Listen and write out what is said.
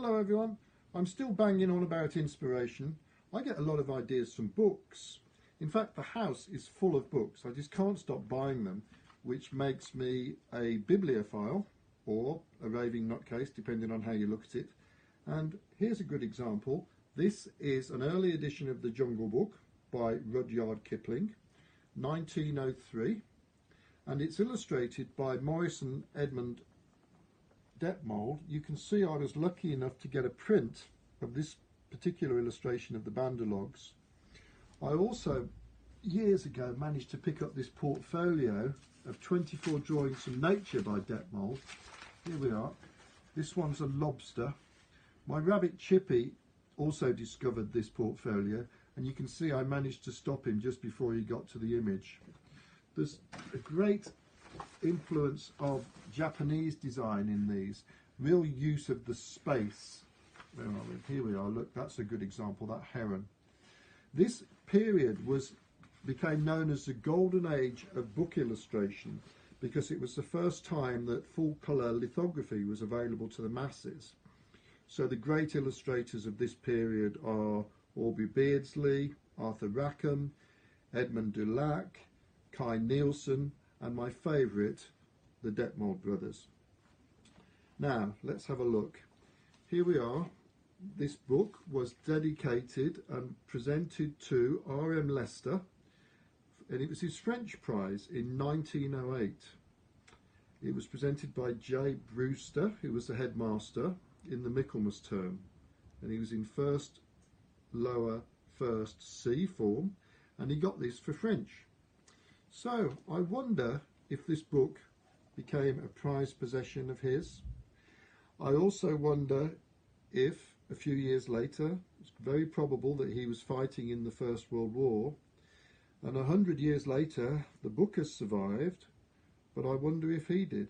Hello everyone, I'm still banging on about inspiration. I get a lot of ideas from books. In fact, the house is full of books. I just can't stop buying them, which makes me a bibliophile or a raving nutcase, depending on how you look at it. And here's a good example. This is an early edition of the Jungle book by Rudyard Kipling, 1903, and it's illustrated by Edward Detmold. You can see I was lucky enough to get a print of this particular illustration of the Banderlogs. I also, years ago, managed to pick up this portfolio of 24 drawings from nature by Detmold. Here we are. This one's a lobster. My rabbit Chippy also discovered this portfolio, and you can see I managed to stop him just before he got to the image. There's a great influence of Japanese design in these, real use of the space. Where are we? Here we are. Look, that's a good example, that heron. This period became known as the golden age of book illustration because it was the first time that full colour lithography was available to the masses. So the great illustrators of this period are Aubrey Beardsley, Arthur Rackham, Edmund Dulac, Kai Nielsen, and my favourite, the Detmold brothers. Now, let's have a look. Here we are. This book was dedicated and presented to R.M. Lester, and it was his French prize in 1908. It was presented by J. Brewster, who was the headmaster in the Michaelmas term, and he was in first C form, and he got this for French. So I wonder if this book became a prized possession of his. I also wonder if a few years later, it's very probable that he was fighting in the First World War, and 100 years later the book has survived, but I wonder if he did.